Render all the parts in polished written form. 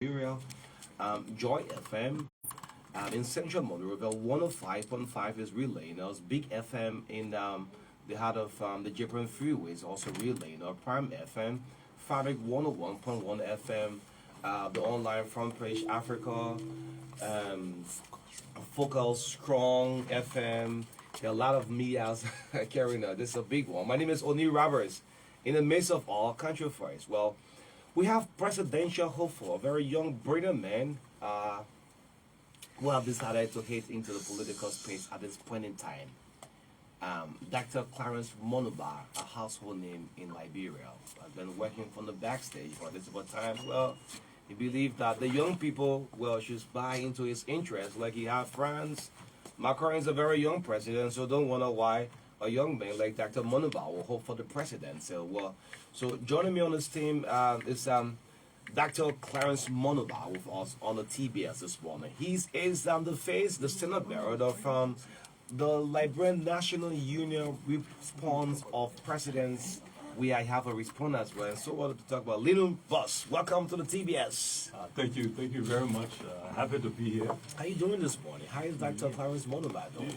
Liberia, Joy FM. In Central Monrovia, 105.5 is relaying us. Big FM in the heart of the Japan Freeway is also relaying us. Prime FM, Fabric 101.1 FM, the online front page Africa, Focal Strong FM. There are a lot of medias carrying out. This is a big one. My name is Oni Roberts. In the midst of all country affairs, well, we have presidential hopeful, a very young, brilliant man who have decided to head into the political space at this point in time. Dr. Clarence Moniba, a household name in Liberia, has been working from the backstage for this time. Well, he believes that the young people, well, should buy into his interests. Like he has friends. Macron is a very young president, so don't wonder why a young man like Dr. Moniba will hope for the presidency. So joining me on this team is Dr. Clarence Moniba with us on the TBS this morning. He's the face, the Senate bearer of the Liberian National Union response of presidents. I have a response as well. And so wanted to talk about Little Bus. Welcome to the TBS. Thank you very much. Happy to be here. How are you doing this morning? How is Dr. Clarence Moniba doing?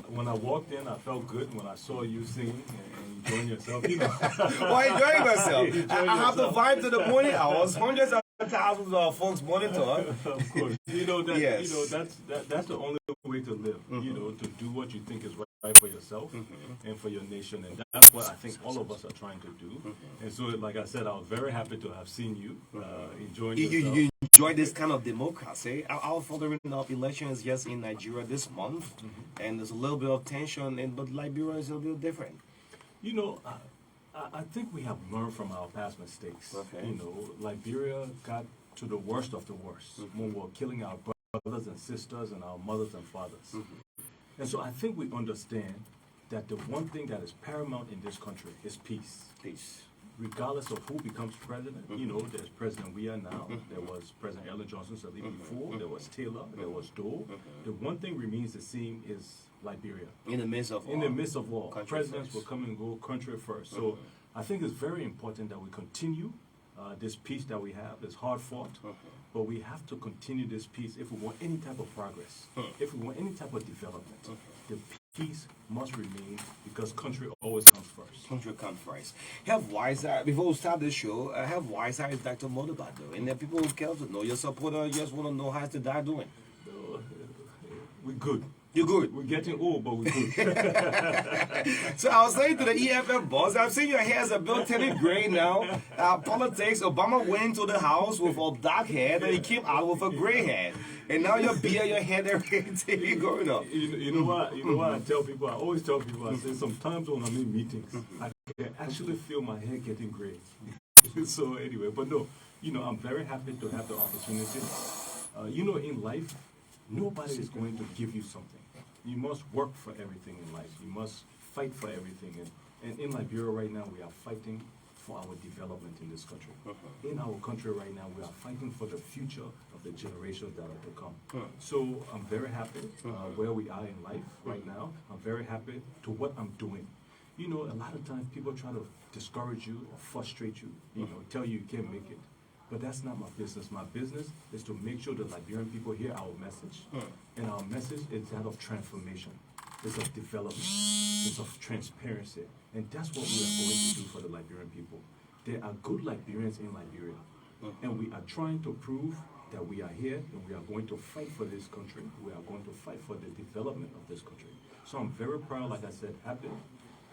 When I walked in, I felt good. When I saw you singing and enjoying yourself, Well, enjoying myself. I have to vibe to the morning hours. Hundreds of thousands of folks monitor. Of course. That's the only way to live. To do what you think is right for yourself and for your nation, and that's what I think all of us are trying to do. And so, like I said, I was very happy to have seen you enjoying yourself. You enjoy this kind of democracy. Our following up election is just in Nigeria this month, and there's a little bit of tension, but Liberia is a little different. I think we have learned from our past mistakes. Okay. Liberia got to the worst of the worst when we were killing our brothers and sisters and our mothers and fathers. And so I think we understand that the one thing that is paramount in this country is peace. Peace. Regardless of who becomes president, there's President we are now. There was President Ellen Johnson Sirleaf before. There was Taylor. There was Dole. The one thing remains the same is Liberia. In the midst of war, presidents will come and go country first. So I think it's very important that we continue this peace that we have. It's hard fought, but we have to continue this peace if we want any type of progress, if we want any type of development. The peace must remain because country always comes first. Country comes first. Have Wiser, before we start the show, have Wiser is Dr. Moniba doing? And then people who care to know your supporter just want to know how's the guy doing. We're good. You're good. We're getting old, but we're good. So I was saying to the EFF boss, I've seen your hair as a Bill Teddy gray now. Politics, Obama went into the house with a dark hair, then he came out with a gray hair. And now your beard, your hair, everything going up. You know what I tell people? I always tell people, I say sometimes when I'm in meetings, I can actually feel my hair getting gray. So anyway, but no, I'm very happy to have the opportunity. In life, nobody is going to give you something. You must work for everything in life. You must fight for everything. And in Liberia right now, we are fighting for our development in this country. In our country right now, we are fighting for the future of the generations that are to come. So I'm very happy where we are in life right now. I'm very happy to what I'm doing. A lot of times people try to discourage you or frustrate you, tell you can't make it. But that's not my business. My business is to make sure the Liberian people hear our message. And our message is that of transformation. It's of development. It's of transparency. And that's what we are going to do for the Liberian people. There are good Liberians in Liberia. And we are trying to prove that we are here and we are going to fight for this country. We are going to fight for the development of this country. So I'm very proud, like I said, happy,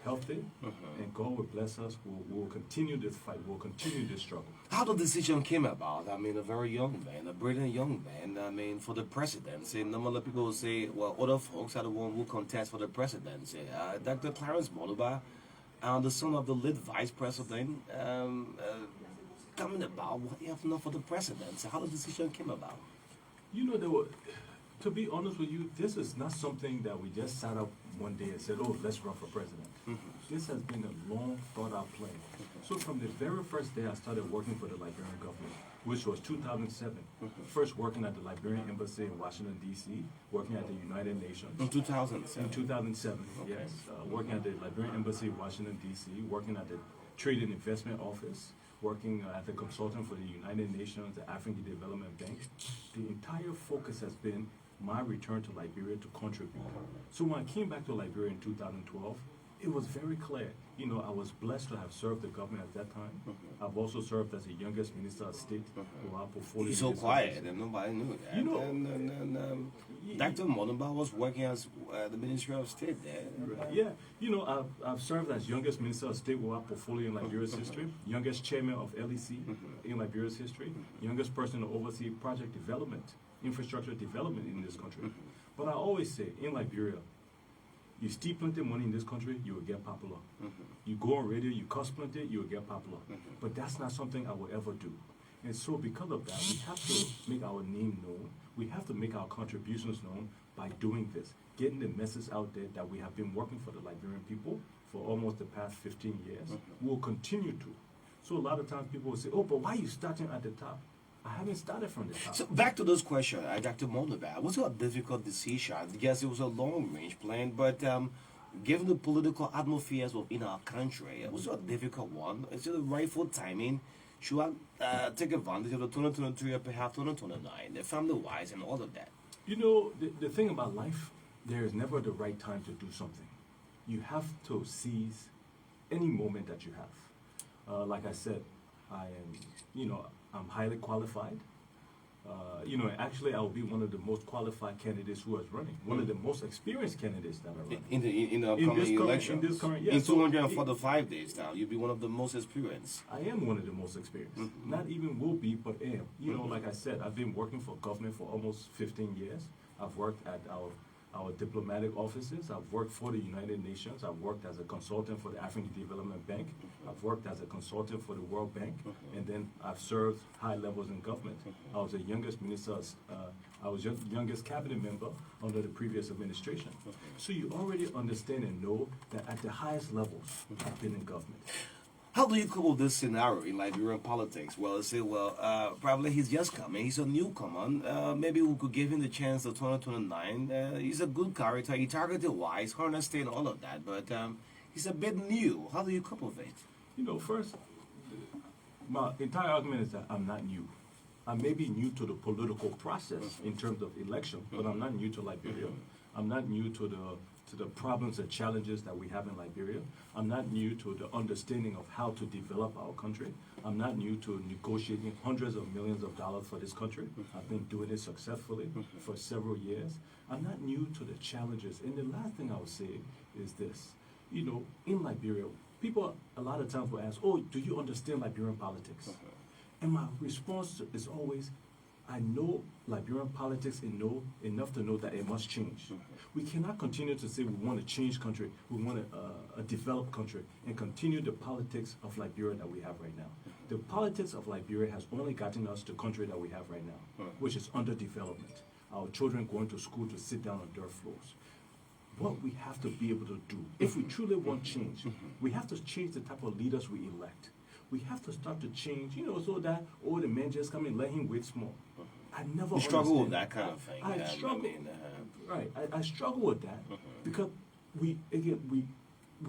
healthy, and God will bless us. We'll continue this fight. We'll continue this struggle. How the decision came about? I mean, a very young man, a brilliant young man. I mean, for the presidency, normally people will say, well, other folks are the one who contest for the presidency. Dr. Clarence Moniba, the son of the lead vice president, coming about what you have to know for the presidency. How the decision came about? To be honest with you, this is not something that we just sat up one day and said, oh, let's run for president. This has been a long thought out plan. So from the very first day I started working for the Liberian government, which was 2007, first working at the Liberian Embassy in Washington, D.C., working at the United Nations. In 2007? In 2007, yes. Working at the Liberian Embassy in Washington, D.C., working at the Trade and Investment Office, working as a consultant for the United Nations, the African Development Bank, the entire focus has been my return to Liberia to contribute. So when I came back to Liberia in 2012, it was very clear. You know, I was blessed to have served the government at that time. I've also served as the youngest minister of state. Our portfolio. He's so quiet, and nobody knew that. You know, Dr. Moniba was working as the Ministry of State there. Yeah, you know, I've served as youngest minister of state with our portfolio in Liberia's history, youngest chairman of LEC in Liberia's history, youngest person to oversee project development, infrastructure development in this country. But I always say, in Liberia, you steal plenty of money in this country, you will get popular. You go on radio, you cost plenty, you will get popular. But that's not something I will ever do. And so because of that, we have to make our name known. We have to make our contributions known by doing this, getting the message out there that we have been working for the Liberian people for almost the past 15 years. We'll continue to. So a lot of times people will say, oh, but why are you starting at the top? I haven't started from the top. So back to those questions, Dr. Moniba, was it a difficult decision? Yes, it was a long-range plan, but given the political atmospheres within our country, it was a difficult one. Is it the rightful timing? Should I take advantage of the 2023 or perhaps 2029, the family-wise and all of that? You know, the thing about life, there is never the right time to do something. You have to seize any moment that you have. Like I said, I'm highly qualified. Actually, I will be one of the most qualified candidates who is running. One of the most experienced candidates that are running. In the upcoming election. In this current, yeah. In 245 days now, you'll be one of the most experienced. I am one of the most experienced. Not even will be, but am. You know, like I said, I've been working for government for almost 15 years. I've worked at our diplomatic offices. I've worked for the United Nations. I've worked as a consultant for the African Development Bank. I've worked as a consultant for the World Bank, and then I've served high levels in government. I was the youngest minister. I was youngest cabinet member under the previous administration. So you already understand and know that at the highest levels, I've been in government. How do you cope with this scenario in Liberian politics? Well, say, probably he's just coming. He's a newcomer. Maybe we could give him the chance of 2029. He's a good character. He targeted wise, honesty, and all of that. But he's a bit new. How do you cope with it? You know, first, my entire argument is that I'm not new. I may be new to the political process in terms of election, but I'm not new to Liberia. I'm not new to the problems and challenges that we have in Liberia. I'm not new to the understanding of how to develop our country. I'm not new to negotiating hundreds of millions of dollars for this country. I've been doing it successfully for several years. I'm not new to the challenges. And the last thing I would say is this. You know, in Liberia, people a lot of times will ask, oh, do you understand Liberian politics? And my response is always, I know Liberian politics enough to know that it must change. We cannot continue to say we want to change country, we want a developed country, and continue the politics of Liberia that we have right now. The politics of Liberia has only gotten us the country that we have right now, which is underdevelopment. Our children going to school to sit down on dirt floors. What we have to be able to do, if we truly want change, we have to change the type of leaders we elect. We have to start to change, so that, the man just come and let him wait small. I never struggle with that kind of thing. I struggle. Right. I struggle with that because we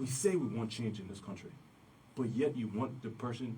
say we want change in this country, but yet you want the person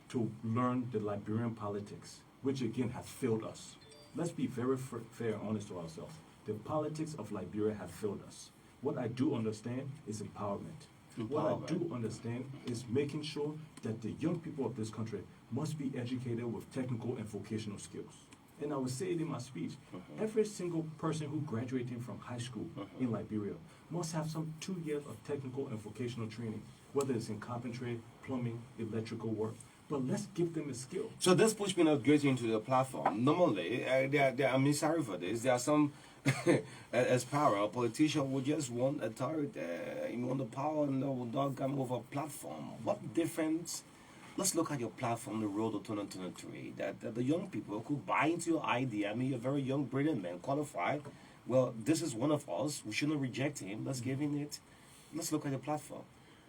to learn the Liberian politics, which again has failed us. Let's be very fair and honest to ourselves. The politics of Liberia have failed us. What I do understand is empowerment. What I do understand is making sure that the young people of this country must be educated with technical and vocational skills. And I will say it in my speech, every single person who graduating from high school in Liberia must have some 2 years of technical and vocational training, whether it's in carpentry, plumbing, electrical work. But let's give them a skill. So this puts me not getting into the platform. Normally, I'm sorry for this. There are some, as power, a politician would just want authority, you want the power and will not come with a platform. What difference? Let's look at your platform, the road to 2023, that the young people could buy into your idea. I mean, you're a very young, brilliant man, qualified. Well, this is one of us. We shouldn't reject him. Let's give him it. Let's look at your platform.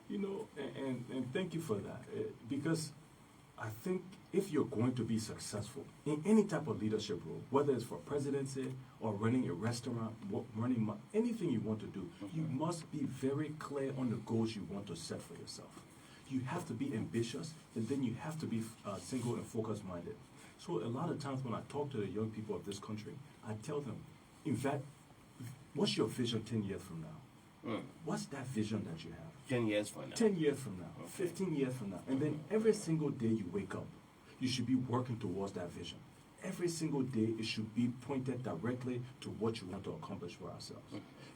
And thank you for that. Because I think if you're going to be successful in any type of leadership role, whether it's for presidency or running a restaurant, anything you want to do, you must be very clear on the goals you want to set for yourself. you have to be ambitious, and then you have to be single and focus-minded. So a lot of times when I talk to the young people of this country, I tell them, in fact, what's your vision 10 years from now? What's that vision that you have? 10 years from now. 10 years from now, 15 years from now. And then every single day you wake up, you should be working towards that vision. Every single day it should be pointed directly to what you want to accomplish for ourselves.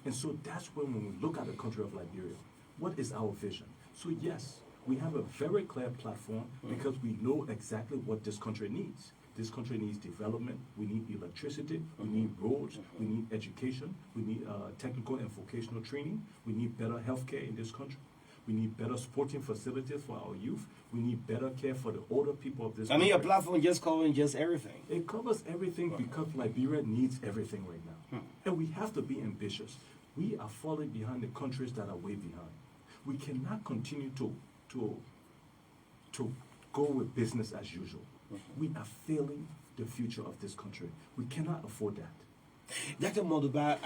And so that's when we look at the country of Liberia, what is our vision? So yes, we have a very clear platform because we know exactly what this country needs. This country needs development, we need electricity, we need roads, we need education, we need technical and vocational training, we need better healthcare in this country, we need better sporting facilities for our youth, we need better care for the older people of this country. I mean, your platform just covering just everything. It covers everything because Liberia needs everything right now. And we have to be ambitious. We are falling behind the countries that are way behind. We cannot continue to go with business as usual. We are failing the future of this country. We cannot afford that. Dr. Moniba,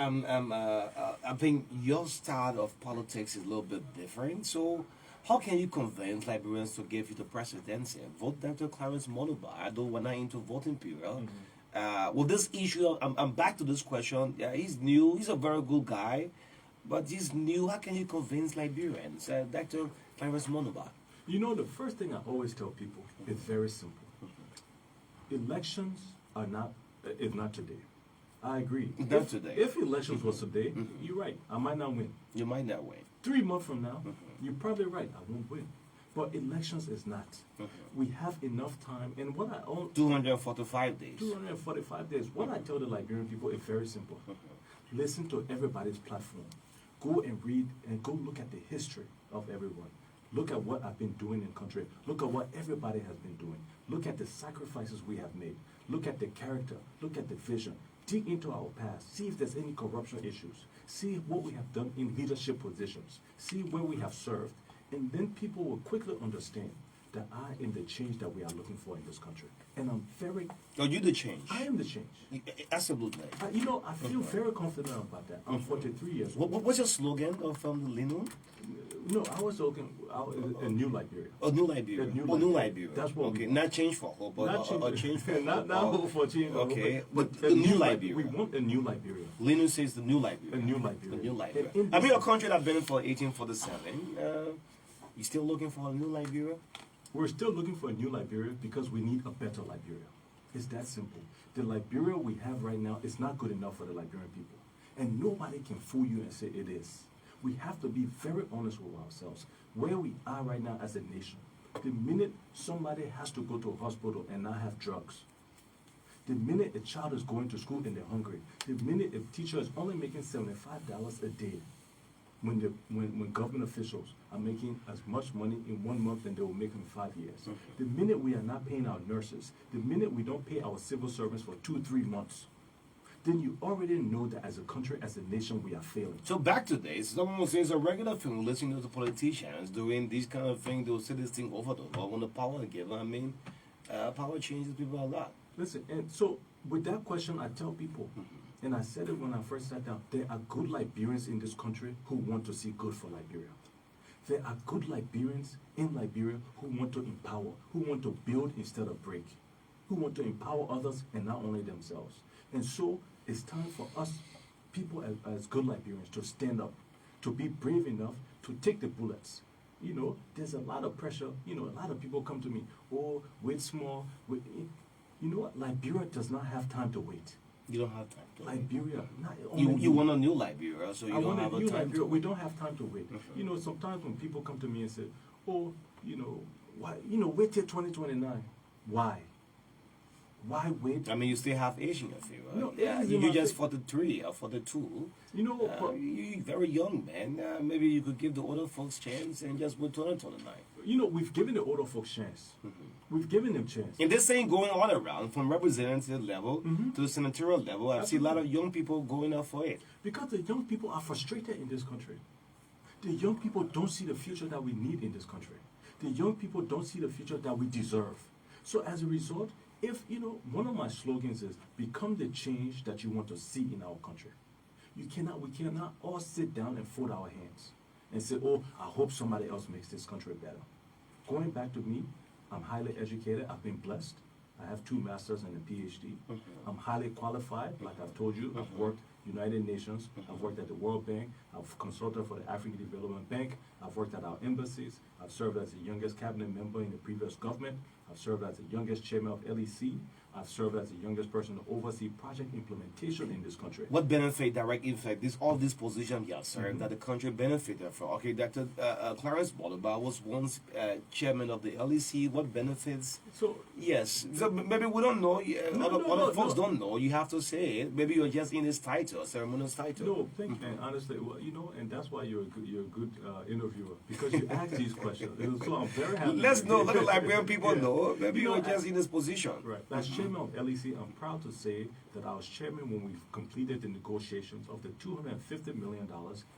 I think your style of politics is a little bit different. So, how can you convince Liberians to give you the presidency? Vote Dr. Clarence Moniba. I know we're not into voting period. With this issue, I'm back to this question. Yeah, he's new. He's a very good guy, but he's new. How can you convince Liberians? Dr. Clarence Moniba. You know, the first thing I always tell people is very simple. Elections are not, is not today. I agree. Not today. If elections was today, you're right. I might not win. You might not win. 3 months from now, you're probably right. I won't win. But elections is not. We have enough time. And what I own 245 days. 245 days. What I tell the Liberian people is very simple. Listen to everybody's platform. Go and read and go look at the history of everyone. Look at what I've been doing in the country. Look at what everybody has been doing. Look at the sacrifices we have made. Look at the character. Look at the vision. Dig into our past. See if there's any corruption issues. See what we have done in leadership positions. See where we have served. And then people will quickly understand that I am the change that we are looking for in this country. And I'm very... Oh, you the change. I am the change. Absolutely. You know, I feel very confident about that. I'm 43 years old. What's your slogan from the Lino? No, I was talking a new Liberia. A new Liberia. New Liberia. That's what okay. we Not change for hope, but not a change for not hope for change. Okay, but the new Liberia. We want a new Liberia. Lino says the new Liberia. A new Liberia. A new Liberia. And I mean, a country that's been for 1847. You still looking for a new Liberia? We're still looking for a new Liberia because we need a better Liberia. It's that simple. The Liberia we have right now is not good enough for the Liberian people. And nobody can fool you and say it is. We have to be very honest with ourselves. Where we are right now as a nation, the minute somebody has to go to a hospital and not have drugs, the minute a child is going to school and they're hungry, the minute a teacher is only making $75 a day, when government officials are making as much money in 1 month than they will make in 5 years. The minute we are not paying our nurses, the minute we don't pay our civil servants for 2-3 months, then you already know that as a country, as a nation, we are failing. So back to this, someone will say it's a regular thing listening to the politicians doing these kind of things. They will say this thing over and over when the power is given. I mean, power changes people a lot. Listen, and so with that question, I tell people, and I said it when I first sat down, there are good Liberians in this country who want to see good for Liberia. There are good Liberians in Liberia who want to empower, who want to build instead of break, who want to empower others and not only themselves. And so it's time for us, people as good Liberians, to stand up, to be brave enough to take the bullets. You know, there's a lot of pressure. You know, a lot of people come to me, oh, wait small. Wait. You know what? Liberia does not have time to wait. You don't have time to wait. Liberia. You want a new Liberia, so you don't have a time to wait. We don't have time to wait. You know, sometimes when people come to me and say, oh, you know, why, you know, wait till 2029. Why? Why wait? I mean, you still have age in your favor. No, yeah, you're just 43 or 42. You know, you're very young, man. Maybe you could give the older folks chance and just wait 2029. You know, we've given the older folks chance. We've given them chance. And this thing going on around from representative level to the senatorial level. I see a lot of young people going up for it. Because the young people are frustrated in this country. The young people don't see the future that we need in this country. The young people don't see the future that we deserve. So as a result, if, you know, one of my slogans is, become the change that you want to see in our country. We cannot all sit down and fold our hands and say, oh, I hope somebody else makes this country better. going back to me, I'm highly educated. I've been blessed. I have 2 masters and a PhD. I'm highly qualified. Like I've told you, I've worked United Nations. I've worked at the World Bank. I've consulted for the African Development Bank. I've worked at our embassies. I've served as the youngest cabinet member in the previous government. I've served as the youngest chairman of LEC. I've served as the youngest person to oversee project implementation in this country. What benefit, direct effect, all these positions you have served that the country benefited from? Okay, Dr. Clarence Moniba was once chairman of the LEC. What benefits? So yes, so maybe we don't know. Other folks don't know. You have to say it. Maybe you're just in this title, ceremonial title. No, thank you. And honestly, well, you know, and that's why you're a good interviewer, because you ask these questions. So I'm very happy. Let's know. Let the Liberian people know. Maybe You know, you're just in this position. Right. As chairman of LEC, I'm proud to say that I was chairman when we completed the negotiations of the $250 million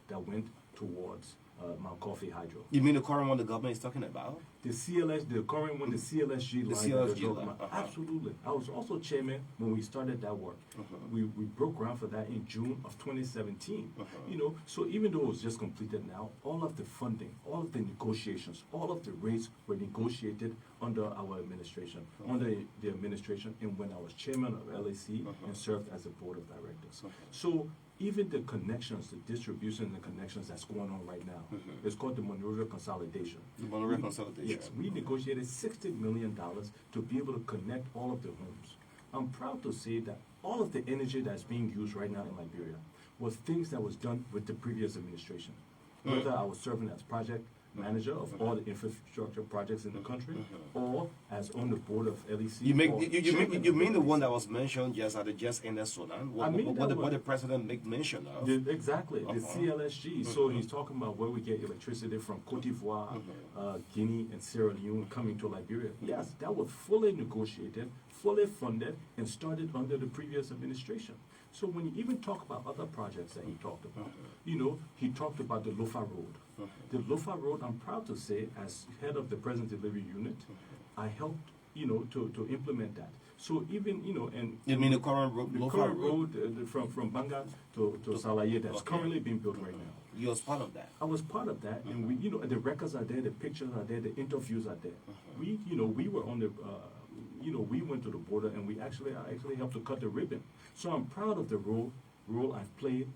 that went towards Mount Coffee Hydro. You mean the current one the government is talking about? The CLS, the current one, the CLSG line. that CLSG they're talking line, about. Absolutely. I was also chairman when we started that work. We broke ground for that in June of 2017. You know, so even though it was just completed now, all of the funding, all of the negotiations, all of the rates were negotiated under our administration, under the administration, and when I was chairman of LAC and served as a board of directors. So even the connections, the distribution and connections that's going on right now, it's called the Monrovia Consolidation. The Monrovia Consolidation. Yes, we negotiated $60 million to be able to connect all of the homes. I'm proud to say that all of the energy that's being used right now in Liberia was things that was done with the previous administration. Whether I was serving as project manager of all the infrastructure projects in the country, or as on the board of LEC. You mean the one that was mentioned just at the just ended Sudan? What the president made mention of? Exactly, the CLSG. So he's talking about where we get electricity from Cote d'Ivoire, Guinea, and Sierra Leone coming to Liberia. Yes, that was fully negotiated, fully funded, and started under the previous administration. So when you even talk about other projects that he talked about, you know, he talked about the Lofa Road. The Lofa Road, I'm proud to say, as head of the present delivery unit, I helped, you know, to implement that. So even, you know, and you mean the current road, the current road from Banga to Salaye that's currently being built right now. You was part of that. I was part of that, and we, you know, the records are there, the pictures are there, the interviews are there. We, you know, we were on the. You know, we went to the border and I actually helped to cut the ribbon. So I'm proud of the role I've played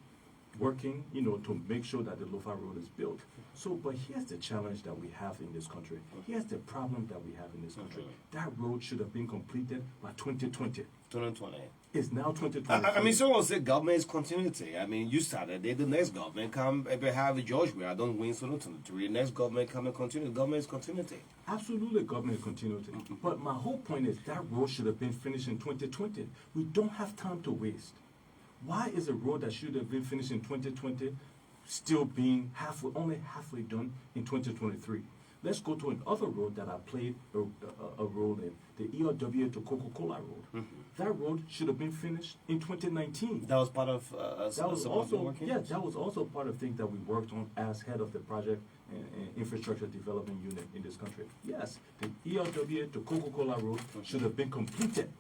working, you know, to make sure that the Lofa Road is built. So, but here's the challenge that we have in this country. Here's the problem that we have in this country. That road should have been completed by 2020. 2020. It's now 2020. I mean, someone said government is continuity. I mean, you started it. The next government come, if you have George, I don't win 2023. The next government come and continue. Government is continuity. Absolutely, government is continuity. But my whole point is that road should have been finished in 2020. We don't have time to waste. Why is a road that should have been finished in 2020 still being only halfway done in 2023? Let's go to another road that I played a role in, the ERW to Coca-Cola Road. That road should have been finished in 2019. That was part of that was also part of things that we worked on as head of the project and infrastructure development unit in this country. Yes, the ERW to Coca-Cola Road should have been completed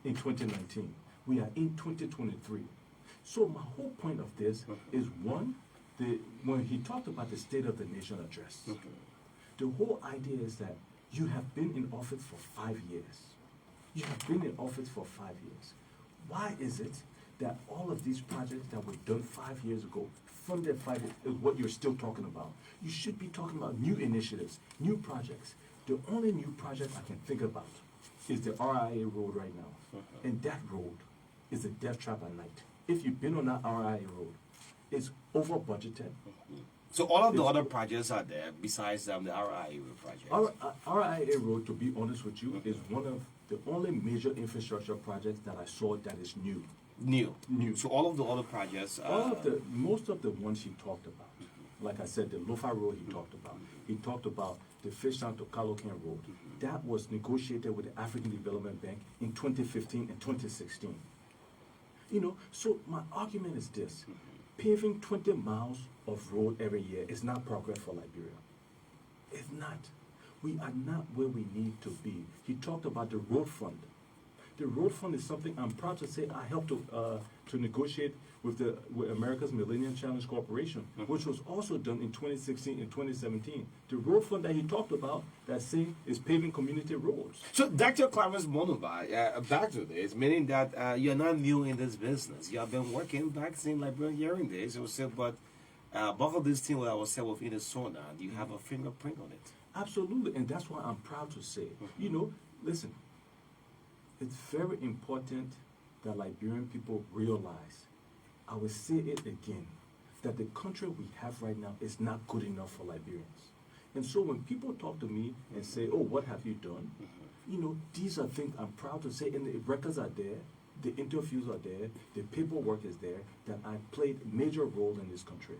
in 2019. We are in 2023. So my whole point of this is one, when he talked about the State of the Nation address, the whole idea is that you have been in office for 5 years. You have been in office for 5 years. Why is it that all of these projects that were done 5 years ago, funded 5 years, is what you're still talking about? You should be talking about new initiatives, new projects. The only new project I can think about is the RIA road right now. And that road is a death trap at night. If you've been on that RIA road, it's over budgeted. So all of the other projects are there besides the RIA project. RIA road, to be honest with you, is one of the only major infrastructure projects that I saw that is new. New. So all of the other projects. Most of the ones he talked about, like I said, the Lofa Road he talked about. He talked about the Fishtown to Kalokan Road. That was negotiated with the African Development Bank in 2015 and 2016. You know, so my argument is this. Paving 20 miles of road every year is not progress for Liberia. It's not. We are not where we need to be. He talked about the road fund. The road fund is something I'm proud to say I helped to negotiate with America's Millennium Challenge Corporation, which was also done in 2016 and 2017. The road fund that he talked about, that saying is paving community roads. So, Dr. Clarence Moniba, back to this, meaning that you're not new in this business. You have been working back in Liberia hearing this. You said, but both of these things what I was saying within the sauna, do you have a fingerprint on it? Absolutely, and that's why I'm proud to say, listen, it's very important that Liberian people realize, I will say it again, that the country we have right now is not good enough for Liberians. And so when people talk to me and say, oh, what have you done? These are things I'm proud to say, and the records are there, the interviews are there, the paperwork is there, that I played a major role in this country.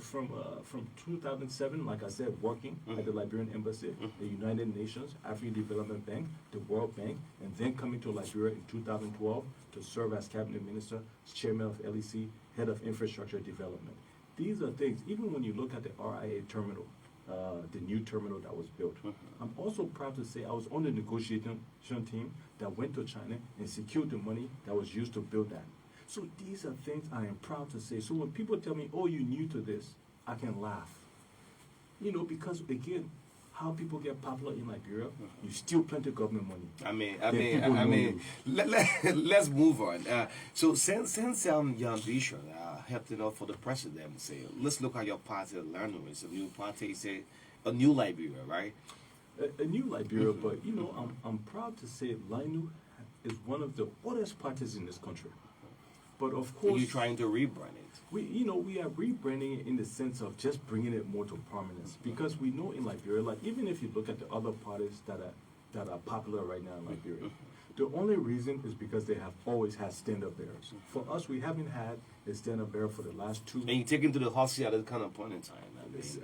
From 2007, like I said, working at the Liberian Embassy, the United Nations, African Development Bank, the World Bank, and then coming to Liberia in 2012 to serve as Cabinet Minister, Chairman of LEC, Head of Infrastructure Development. These are things, even when you look at the RIA terminal, the new terminal that was built. I'm also proud to say I was on the negotiation team that went to China and secured the money that was used to build that. So these are things I am proud to say. So when people tell me, oh, you're new to this, I can laugh. Because again, how people get popular in Liberia, you steal plenty of government money. Let's move on. So since your ambition helped enough for the presidency, let's look at your party, Learning. It's a new party, say a new Liberia, right? A new Liberia, but I'm proud to say Lainu is one of the oldest parties in this country. But of course, you're trying to rebrand it. We are rebranding it in the sense of just bringing it more to prominence, because we know in Liberia, like even if you look at the other parties that are popular right now in Liberia, the only reason is because they have always had stand-up bearers. For us, we haven't had a stand-up bearer for the last 2. And you take him to the hot seat at that kind of point in time.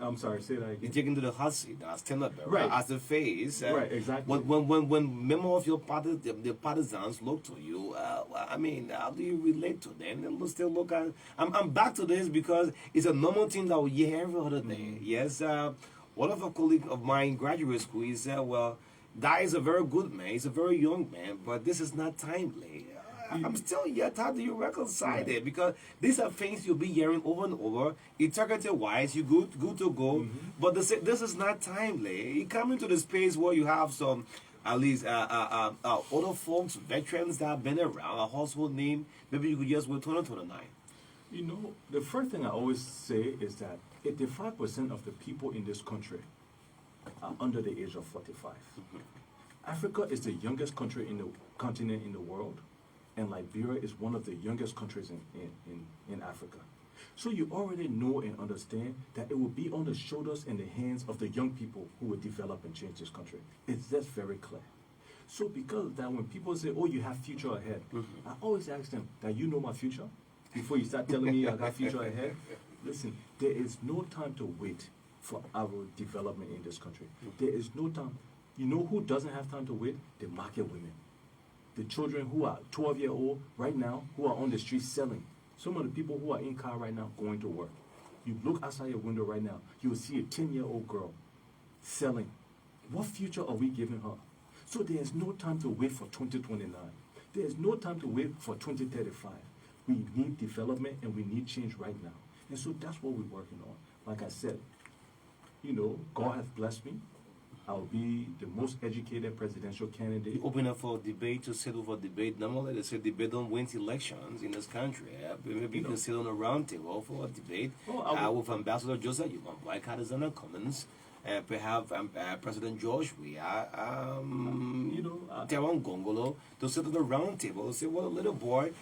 I'm sorry, say that again. You take him to the hot seat as stand-up bearer, right, as the face. Right, exactly. When members of your party, the partisans look to you, how do you relate to them? And still look at. I'm back to this because it's a normal thing that we hear every other day. Yes, one of a colleague of mine in graduate school, he said, well, that is a very good man. He's a very young man, but this is not timely. I'm still yet. How do you reconcile it? Because these are things you'll be hearing over and over. Integrity-wise, you're good to go. But this is not timely. You come into the space where you have some, at least, older folks, veterans that have been around, a household name. Maybe you could just wait 2029. The first thing I always say is that 85% of the people in this country are under the age of 45. Africa is the youngest country in the continent in the world, and Liberia is one of the youngest countries in Africa. So you already know and understand that it will be on the shoulders and the hands of the young people who will develop and change this country. It's just very clear. So because of that, when people say, oh, you have future ahead, I always ask them, that you know my future? Before you start telling me I got future ahead? Listen, there is no time to wait for our development in this country. There is no time. You know who doesn't have time to wait? The market women. The children who are 12-year-old right now, who are on the street selling. Some of the people who are in car right now going to work. You look outside your window right now, you will see a 10-year-old girl selling. What future are we giving her? So there is no time to wait for 2029. There is no time to wait for 2035. We need development and we need change right now. And so that's what we're working on. Like I said, God has blessed me. I'll be the most educated presidential candidate. You open up for debate to settle for debate. Normally they say debate don't win elections in this country. Maybe you can sit on a round table for a debate with Ambassador Joseph Yuman, Black Alexander Cummins, perhaps President George Weah, Teron Gongolo, to sit on the round table and say, well, little boy,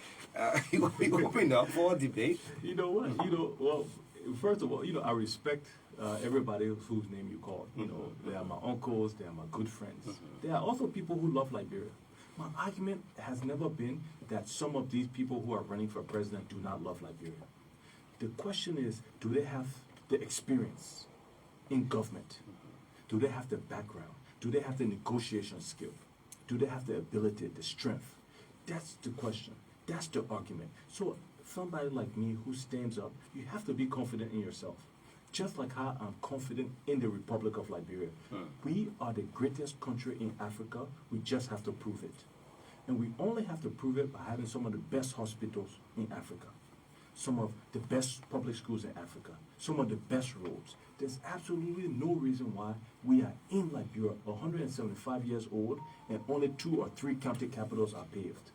you open up for a debate. You know what? Well, first of all, I respect everybody whose name you called. They are my uncles, they are my good friends. There are also people who love Liberia. My argument has never been that some of these people who are running for president do not love Liberia. The question is, do they have the experience in government? Do they have the background? Do they have the negotiation skill? Do they have the ability, the strength? That's the question. That's the argument. So somebody like me who stands up, you have to be confident in yourself. Just like how I'm confident in the Republic of Liberia. We are the greatest country in Africa. We just have to prove it. And we only have to prove it by having some of the best hospitals in Africa, some of the best public schools in Africa, some of the best roads. There's absolutely no reason why we are in Liberia, 175 years old, and only 2 or 3 county capitals are paved.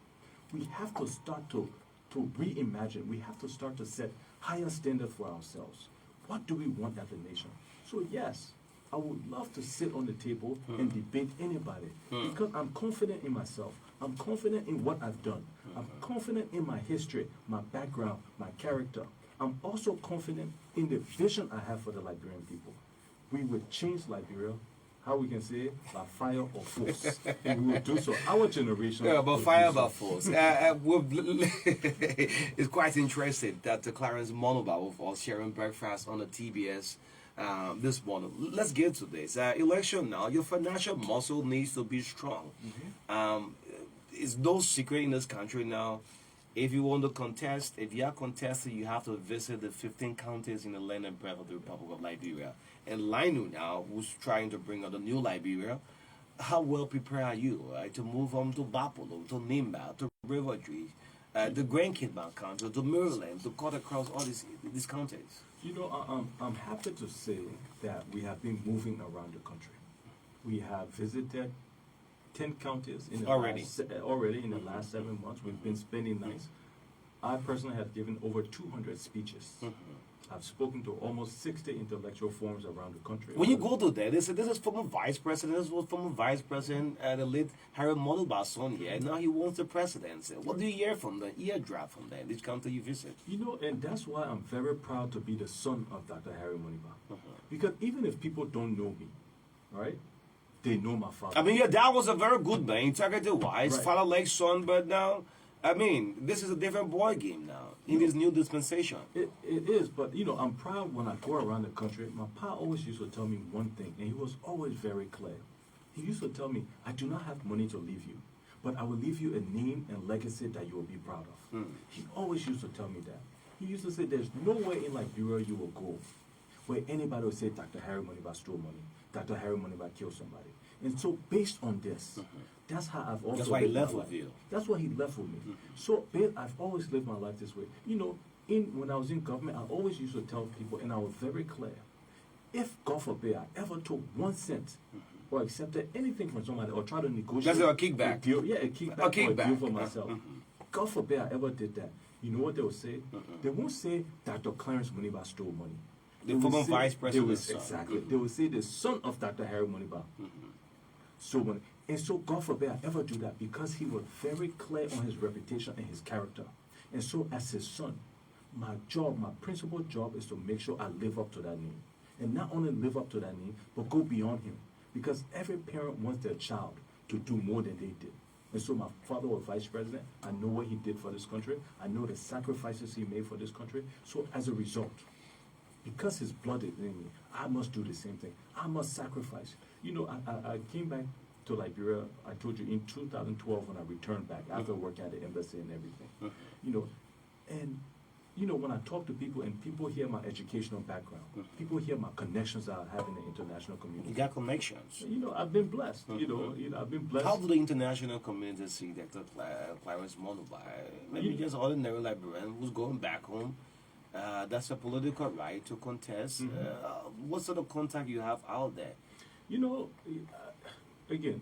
We have to start to reimagine. We have to start to set higher standards for ourselves. What do we want as a nation? So yes, I would love to sit on the table and debate anybody because I'm confident in myself. I'm confident in what I've done. I'm confident in my history, my background, my character. I'm also confident in the vision I have for the Liberian people. We will change Liberia, how we can say it, by fire or force. And we will do so. Our generation. Yeah, but fire by force. It's quite interesting that Clarence Moniba was sharing breakfast on the TBS this morning. Let's get to this. Election now, your financial muscle needs to be strong. It's no secret in this country now. If you want to contest, if you are contesting, you have to visit the 15 counties in the land and breadth of the Republic of Liberia. And Linu now, who's trying to bring out the new Liberia, how well prepared are you to move on to Bapolo, to Nimba, to River Tree, the Grand Kidman County, to Maryland, to cut across all these counties? You know, I'm happy to say that we have been moving around the country. We have visited 10 counties in the already in the last 7 months. We've been spending nights. I personally have given over 200 speeches. I've spoken to almost 60 intellectual forums around the country. When you go to that, they say this is former vice president, this was former vice president, the late Harry Moniba's son here. Now he wants the presidency. What do you hear from them? Eardrop from them? Which county you visit? You know, and that's why I'm very proud to be the son of Dr. Harry Moniba. Because even if people don't know me, right? They know my father. I mean, your dad was a very good man, integrity-wise, father like son, but now, I mean, this is a different ball game now in this new dispensation. It is, but you know, I'm proud when I go around the country. My pa always used to tell me one thing, and he was always very clear. He used to tell me, I do not have money to leave you, but I will leave you a name and legacy that you will be proud of. He always used to tell me that. He used to say, there's no way in Liberia you will go where anybody will say Dr. Harry Moniba stole money, Dr. Harry Moniba killed somebody. And so based on this, that's how I've also That's why he left with you. That's why he left with me. So I've always lived my life this way. You know, when I was in government, I always used to tell people, and I was very clear, if, God forbid, I ever took 1 cent or accepted anything from somebody or tried to negotiate. That's a kickback. A deal, yeah, a kickback, A kickback. or a deal for myself. God forbid I ever did that. You know what they will say? They won't say Dr. Clarence Moniba stole money. The former vice president. Exactly. They will say the son of Dr. Harry Moniba. So and so God forbid I ever do that, because he was very clear on his reputation and his character. And so as his son, my principal job is to make sure I live up to that name. And not only live up to that name, but go beyond him. Because every parent wants their child to do more than they did. And so my father was vice president. I know what he did for this country. I know the sacrifices he made for this country. So as a result, because his blood is in me, I must do the same thing. I must sacrifice. You know, I came back to Liberia, I told you, in 2012 when I returned back after working at the embassy and everything. You know, and you know, when I talk to people and people hear my educational background, people hear my connections that I have in the international community. You got connections. You know, I've been blessed. You know, I've been blessed. How do the international community see Dr. Clarence Moniba? Maybe just ordinary Liberian who's going back home. That's a political right to contest. What sort of contact you have out there? You know, again,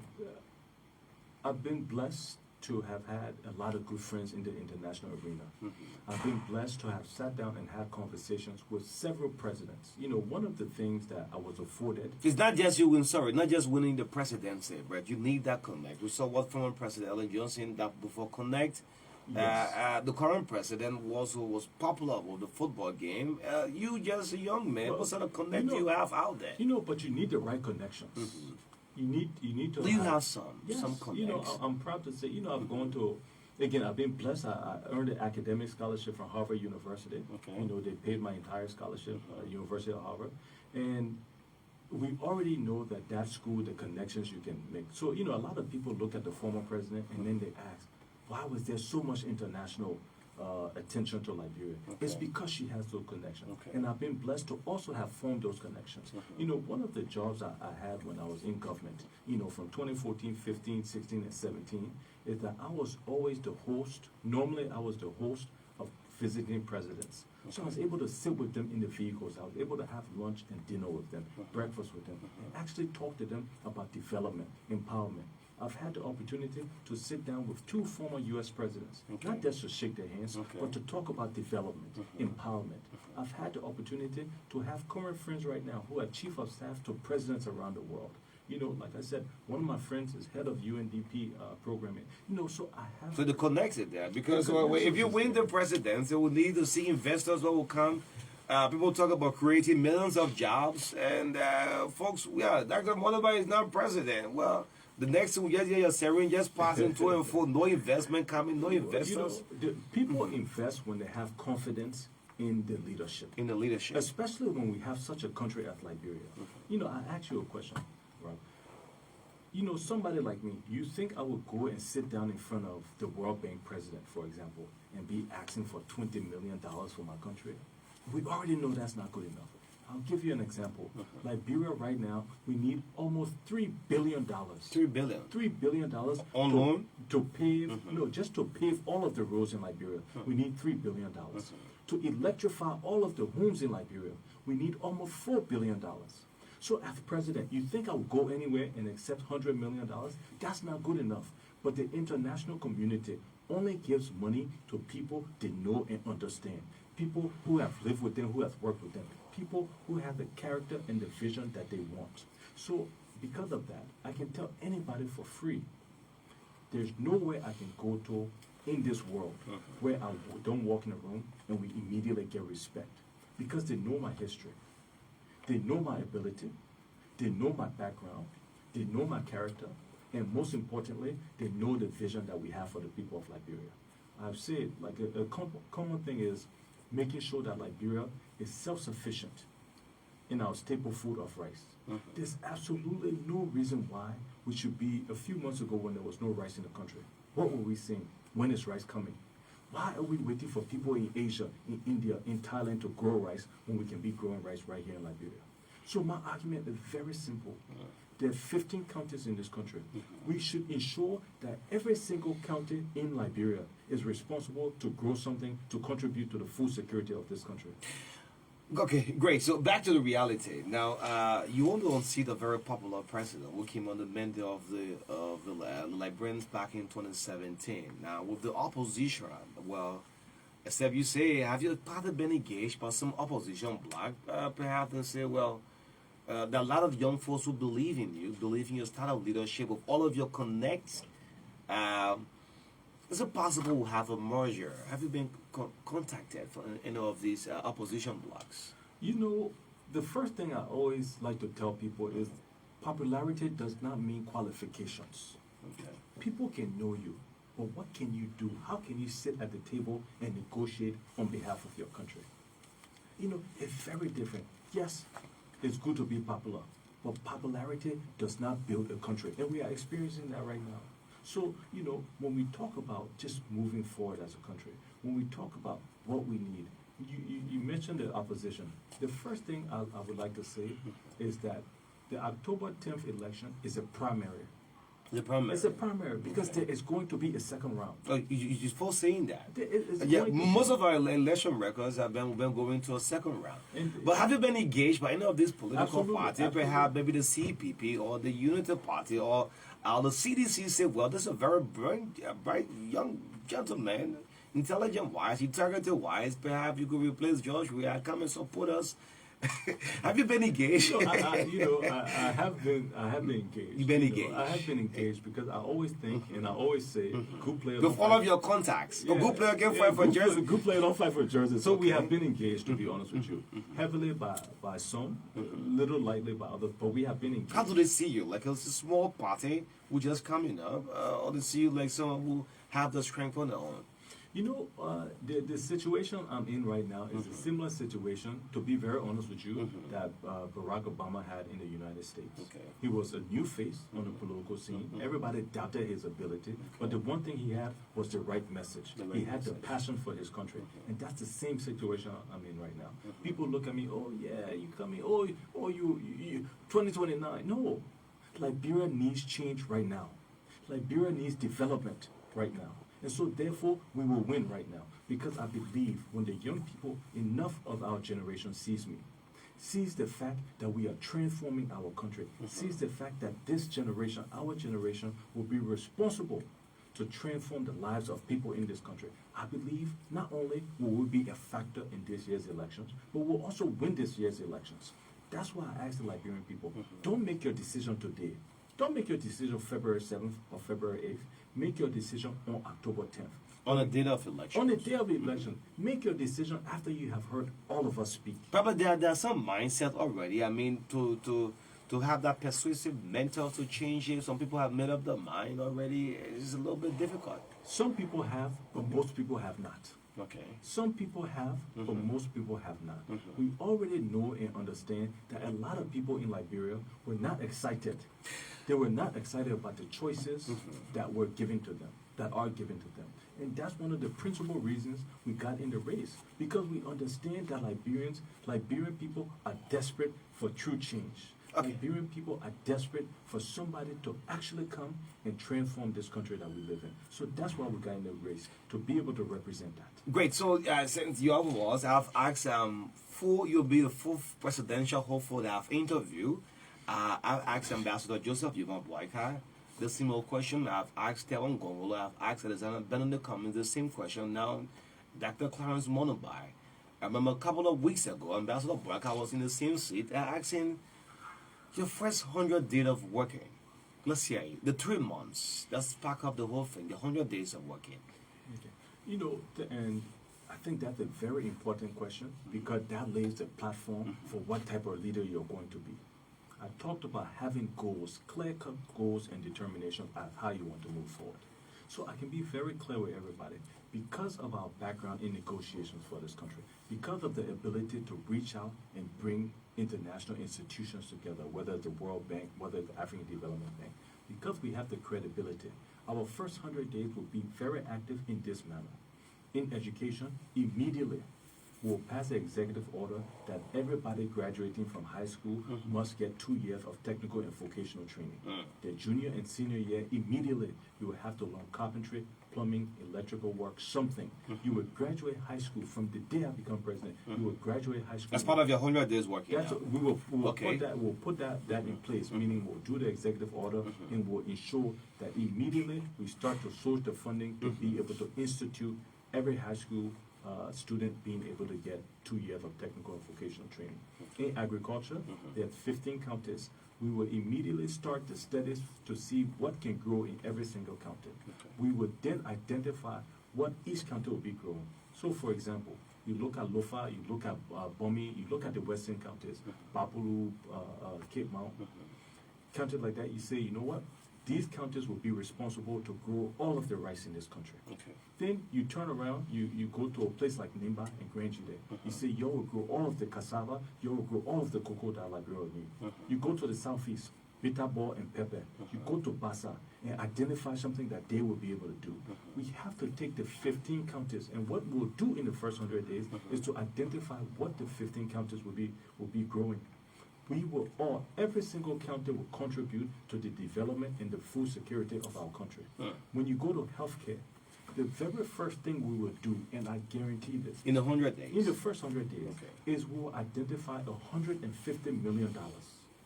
I've been blessed to have had a lot of good friends in the international arena. I've been blessed to have sat down and had conversations with several presidents. You know, one of the things that I was afforded... It's not just not just winning the presidency, but you need that connect. We saw what former President Ellen Johnson that before connect. Yes. The current president was popular with the football game. You just a young man. What sort of connect do you have out there? You know, but you need the right connections. You need to. Do you have some connects? You know, I'm proud to say. You know, I've gone to. Again, I've been blessed. I earned an academic scholarship from Harvard University. Okay. You know, they paid my entire scholarship, University of Harvard, and we already know that school, the connections you can make. So, you know, a lot of people look at the former president and then they ask, why was there so much international attention to Liberia. Okay. It's because she has those connections. Okay. And I've been blessed to also have formed those connections. You know, one of the jobs I had when I was in government, you know, from 2014, 15, 16, and 17, is that I was always the host. Normally, I was the host of visiting presidents. So I was able to sit with them in the vehicles. I was able to have lunch and dinner with them, breakfast with them, and actually talk to them about development, empowerment. I've had the opportunity to sit down with 2 former U.S. presidents, not just to shake their hands, but to talk about development, empowerment. I've had the opportunity to have current friends right now who are chief of staff to presidents around the world. You know, like I said, one of my friends is head of UNDP programming. You know, so I have... So the connected there, because if you win the presidency, we need to see investors that will come. People talk about creating millions of jobs, and folks, Dr. Moniba is not president. Well, the next 2 years, you're serving, just passing to and for, no investment coming, no investors. You know, people invest when they have confidence in the leadership. In the leadership. Especially when we have such a country as Liberia. You know, I ask you a question, Rob. You know, somebody like me, you think I would go and sit down in front of the World Bank president, for example, and be asking for $20 million for my country? We already know that's not good enough. I'll give you an example. Liberia right now, we need almost $3 billion. $3 billion. $3 billion On loan? To pave, no, just to pave all of the roads in Liberia, we need $3 billion. To electrify all of the homes in Liberia, we need almost $4 billion. So as president, you think I would go anywhere and accept $100 million? That's not good enough. But the international community only gives money to people they know and understand. People who have lived with them, who have worked with them. People who have the character and the vision that they want. So because of that, I can tell anybody for free, there's nowhere I can go to in this world where I don't walk in a room and we immediately get respect. Because they know my history. They know my ability. They know my background. They know my character. And most importantly, they know the vision that we have for the people of Liberia. I've said, like a common thing is making sure that Liberia is self-sufficient in our staple food of rice. There's absolutely no reason why we should be, a few months ago when there was no rice in the country, what were we saying? When is rice coming? Why are we waiting for people in Asia, in India, in Thailand to grow rice when we can be growing rice right here in Liberia? So my argument is very simple. There are 15 counties in this country. We should ensure that every single county in Liberia is responsible to grow something to contribute to the food security of this country. Okay, great. So back to the reality. Now, you all don't see the very popular president who came on the mandate of the Liberians back in 2017. Now, with the opposition, well, except you say, have you partly been engaged by some opposition bloc, perhaps, and say, well, there are a lot of young folks who believe in you, believe in your style of leadership, with all of your connects. Is it possible we'll have a merger? Have you been contacted for any of these opposition blocs? You know, the first thing I always like to tell people is popularity does not mean qualifications. Okay. People can know you, but what can you do? How can you sit at the table and negotiate on behalf of your country? You know, it's very different. Yes, it's good to be popular, but popularity does not build a country, and we are experiencing that right now. So, you know, when we talk about just moving forward as a country, when we talk about what we need, you mentioned the opposition. The first thing I would like to say is that the October 10th election is a primary. The primary. It's a primary because there is going to be a second round. Oh, you're supposed saying that. Yeah, most of our election records have been going to a second round. But have you been engaged by any of these political parties, perhaps maybe the CPP or the Unity Party or the CDC say, well, this is a very bright young gentleman, intelligent-wise, targeted-wise, perhaps you could replace George. We are coming, support us. Have you been engaged? I have been engaged. You've been engaged. I have been engaged because I always think and I always say, good player. With all of your contacts, a good player can fight for Jersey. Good player don't fight for Jersey. So we have been engaged, to be honest with you, heavily by some, little lightly by others, but we have been engaged. How do they see you? Like it's a small party who just coming up, or they see you like someone who have the strength on their own? The situation I'm in right now is a similar situation, to be very honest with you, that Barack Obama had in the United States. Okay. He was a new face on the political scene. Everybody doubted his ability, but the one thing he had was the right message. He had the passion for his country, and that's the same situation I'm in right now. People look at me, oh yeah, you coming, you 2029. No, Liberia needs change right now. Liberia needs development right now. And so therefore, we will win right now. Because I believe when the young people, enough of our generation sees me, sees the fact that we are transforming our country, sees the fact that this generation, our generation, will be responsible to transform the lives of people in this country. I believe not only will we be a factor in this year's elections, but we'll also win this year's elections. That's why I ask the Liberian people, don't make your decision today. Don't make your decision February 7th or February 8th. Make your decision on October 10th. On the day of election. On the day of election. Make your decision after you have heard all of us speak. Probably there's some mindset already. I mean, to have that persuasive mental to change it. Some people have made up their mind already. It's a little bit difficult. Some people have, but most people have not. Okay. Some people have, but most people have not. We already know and understand that a lot of people in Liberia were not excited. They were not excited about the choices that were given to them, that are given to them. And that's one of the principal reasons we got in the race. Because we understand that Liberian people are desperate for true change. Okay. Liberian people are desperate for somebody to actually come and transform this country that we live in. So that's why we got in the race, to be able to represent that. Great. So since you have was, I've asked you'll be the fourth presidential hopeful that I've interviewed. I've asked Ambassador Joseph Yvonne Boyka the similar question. I've asked Tewan Gongola. I've asked Alexander Ben in the comments the same question. Now, Dr. Clarence Moniba. I remember a couple of weeks ago, Ambassador Boyka was in the same seat. I asked him, your first 100 days of working, let's say the 3 months, let's pack up the whole thing, the 100 days of working. Okay. And I think that's a very important question because that lays the platform for what type of leader you're going to be. I talked about having goals, clear-cut goals and determination of how you want to move forward. So I can be very clear with everybody. Because of our background in negotiations for this country, because of the ability to reach out and bring international institutions together, whether the World Bank, whether the African Development Bank, because we have the credibility, our first 100 days will be very active in this manner. In education, immediately we'll pass an executive order that everybody graduating from high school must get 2 years of technical and vocational training. The junior and senior year, immediately you will have to learn carpentry, plumbing, electrical work, something. You will graduate high school from the day I become president. You will graduate high school. That's part of your 100 days working. We will put that in place, meaning we'll do the executive order and we'll ensure that immediately we start to source the funding to be able to institute every high school student being able to get 2 years of technical and vocational training. In agriculture, there are 15 counties. We will immediately start the studies to see what can grow in every single county. We would then identify what each county will be growing. So, for example, you look at Lofa, you look at Bomi, you look at the western counties, Bapulu, Cape Mount, counties like that, you say, you know what? These counties will be responsible to grow all of the rice in this country. Okay. Then you turn around, you go to a place like Nimba and Granjide. You say, you will grow all of the cassava, you will grow all of the cocoa that Liberia need. You go to the southeast, bitter ball and pepper. You go to Bassa and identify something that they will be able to do. We have to take the 15 counties, and what we'll do in the first 100 days is to identify what the 15 counties will be growing. We will every single county will contribute to the development and the food security of our country. When you go to healthcare, the very first thing we will do, and I guarantee this, in the 100 days, in the first 100 days, is we will identify $150 million,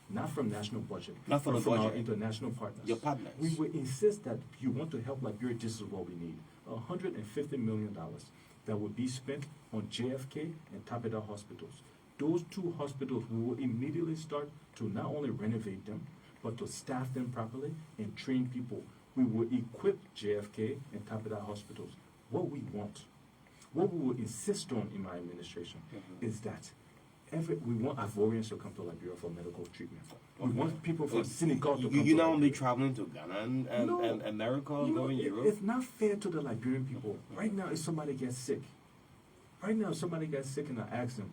not from national budget, not from our international partners. Your partners. We will insist that you want to help Liberia. This is what we need: $150 million that will be spent on JFK and Tapeda hospitals. Those 2 hospitals, we will immediately start to not only renovate them, but to staff them properly and train people. We will equip JFK and Tapeda hospitals. What we want, what we will insist on in my administration is that we want Ivorians to come to Liberia for medical treatment. We want people from Senegal to come You're to not only Liberia. traveling to Ghana and America, You know, going Europe. it's not fair to the Liberian people. Right now, if somebody gets sick, and I ask them,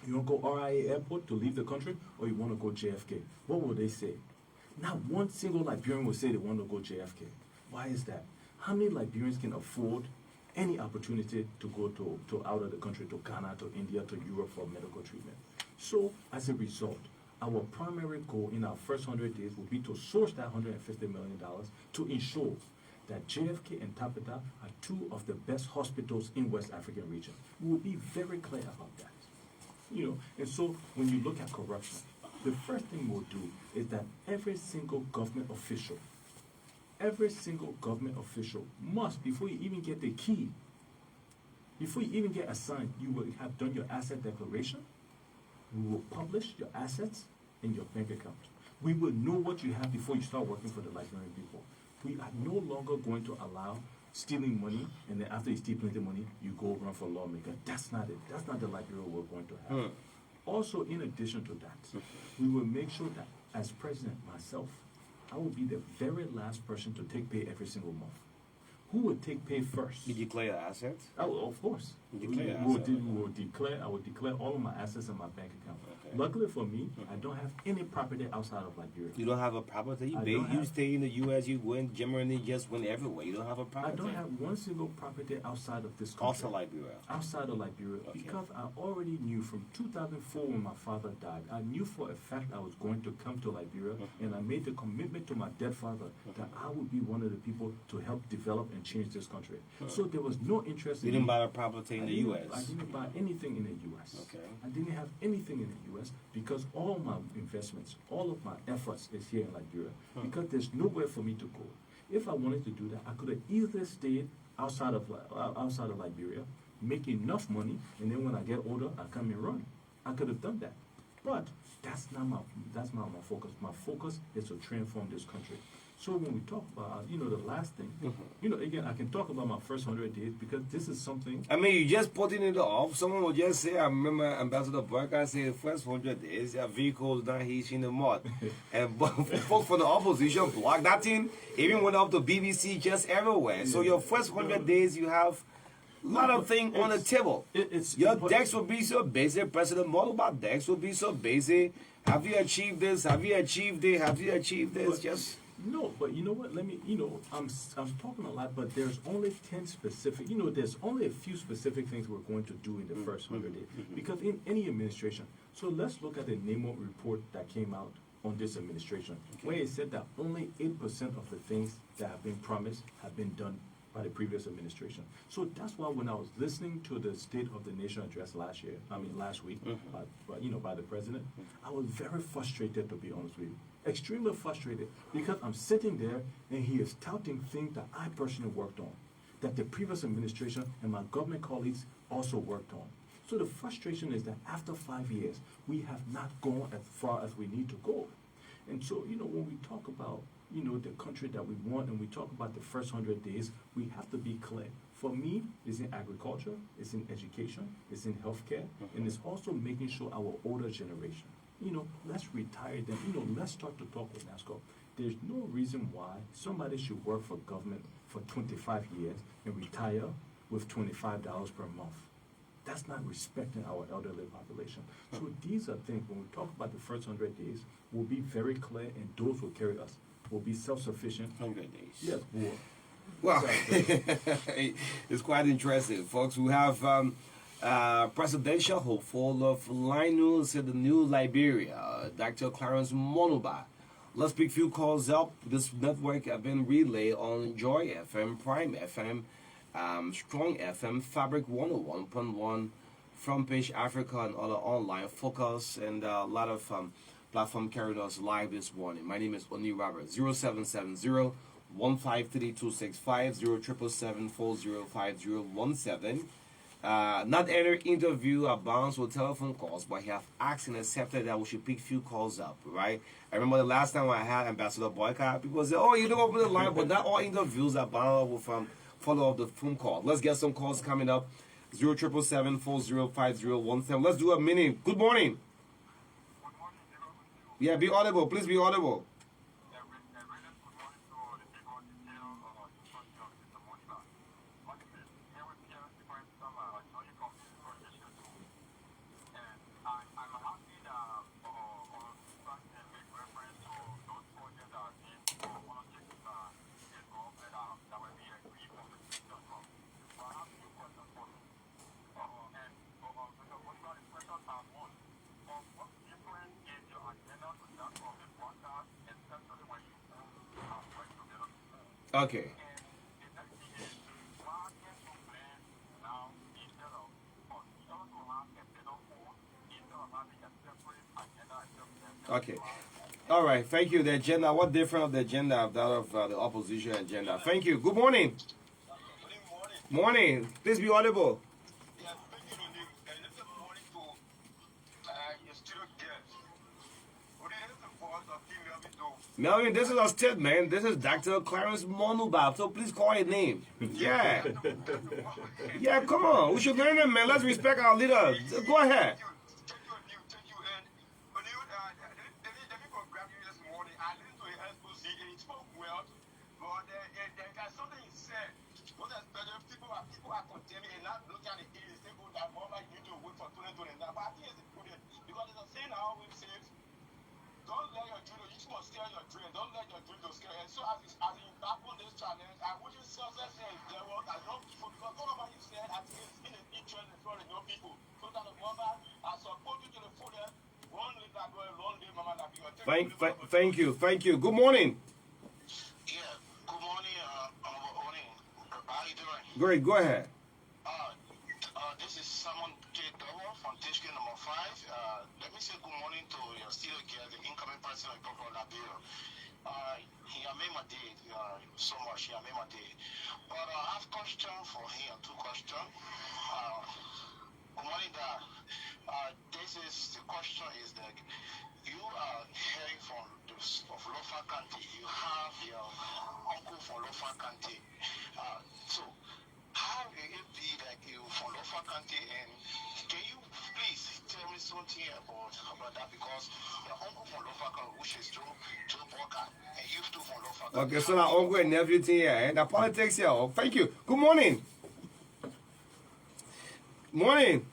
you want to go RIA airport to leave the country, or you want to go JFK? What will they say? Not one single Liberian will say they want to go JFK. Why is that? How many Liberians can afford any opportunity to go to out of the country, to Ghana, to India, to Europe for medical treatment? So, as a result, our primary goal in our first 100 days will be to source that $150 million to ensure that JFK and Tapeta are two of the best hospitals in West African region. We will be very clear about that. And so when you look at corruption, the first thing we'll do is that every single government official must, before you even get the key, before you even get assigned, you will have done your asset declaration. We will publish your assets in your bank account. We will know what you have before you start working for the Liberian people. We are no longer going to allow stealing money, and then after you steal plenty of money, you go run for lawmaker. That's not it. That's not the Liberia we're going to have. Also, in addition to that, we will make sure that as president, myself, I will be the very last person to take pay every single month. Who would take pay first? You declare assets? Oh, of course. I will declare all of my assets in my bank account. Okay. Luckily for me, I don't have any property outside of Liberia. You don't have a property? You stay in the U.S., you win, generally just win everywhere. You don't have a property? I don't have one single property outside of this country. Also Liberia? Outside of Liberia. Okay. Because I already knew from 2004 when my father died, I knew for a fact I was going to come to Liberia, and I made the commitment to my dead father that I would be one of the people to help develop and change this country. So there was no interest in... You didn't buy a property in the U.S.? I didn't buy anything in the U.S. Okay. I didn't have anything in the U.S. because all my investments, all of my efforts is here in Liberia. Because there's nowhere for me to go. If I wanted to do that, I could have either stayed outside of Liberia, make enough money, and then when I get older, I come and run. I could have done that. But that's not my focus. My focus is to transform this country. So when we talk about, the last thing, again, I can talk about my first 100 days because this is something. I mean, you just putting it off. Someone would just say, I remember Ambassador Barker said, first 100 days, your vehicles down here in the mud. And folks from the opposition blocked that thing, even went up to BBC, just everywhere. So your first 100 days, you have a lot of things on the table. Your decks will be so basic. President Moniba decks will be so basic. Have you achieved this? Have you achieved it? Have you achieved this? No, but you know what? I'm talking a lot, but there's only 10 specific. There's only a few specific things we're going to do in the first 100 days. Because in any administration, so let's look at the NAMO report that came out on this administration, where it said that only 8% of the things that have been promised have been done by the previous administration. So that's why when I was listening to the State of the Nation address last week, by the president, I was very frustrated, to be honest with you. Extremely frustrated because I'm sitting there and he is touting things that I personally worked on, that the previous administration and my government colleagues also worked on. So the frustration is that after 5 years, we have not gone as far as we need to go. And so, when we talk about, the country that we want and we talk about the first 100 days, we have to be clear. For me, it's in agriculture, it's in education, it's in healthcare, and it's also making sure our older generation, let's retire them. Let's start to talk with NASCO. There's no reason why somebody should work for government for 25 years and retire with $25 per month. That's not respecting our elderly population. So these are things, when we talk about the first 100 days, we'll be very clear, and those will carry us. We'll be self-sufficient. 100 days. Yes, we'll. Well, it's quite interesting, folks. We have presidential hopeful of Linus in the new Liberia, Dr. Clarence Moniba. Let's pick a few calls up. This network have been relayed on Joy FM, Prime FM, Strong FM, Fabric 101.1, Front Page Africa, and other online focus, and a lot of platform carrying us live this morning. My name is Oni Robert, 0770 153-265, 0777-405017. Not every interview are bounced with telephone calls, but he have asked and accepted that we should pick few calls up, right? I remember the last time I had Ambassador Boycott, people say, oh, you don't open the line, but not all interviews are bound with follow up the phone call. Let's get some calls coming up. 07774050117. Let's do a minute. Good morning. Yeah, be audible. Please be audible. Okay. Okay. All right. Thank you. The agenda. What different of the agenda of that of the opposition agenda? Thank you. Good morning. Morning. Please be audible. Melvin, this is our state, man. This is Dr. Clarence Moniba. So please call his name. Yeah. Yeah, come on. We should learn him, man. Let's respect our leader. Go ahead. Don't let your dream to scare you. So as you tackle this challenge, I wish you success in the world as young people, because all of you said I think it's in the interest of all the young people. So that the mother has support you to the full one little boy, one day mama that you Thank you. Thank you. Good morning. Yeah, good morning, morning. How you doing? Great, go ahead. This is Simon J. Dower from district number 5. Let me say good morning to your studio guest, the incoming president of Liberia. He made my day so much. He made my day. But I have a question for him, 2 questions. Good morning, Dad. The question is that you are hearing from of Lofa County. You have your uncle from Lofa County. So how will it be that you from Lofa County, and can you please tell me something about that, because the uncle from Lofa County, which is Joe Walker, and you too from Lofa County. Okay, so now uncle and everything here, and the politics here. Oh, thank you. Good morning. Morning.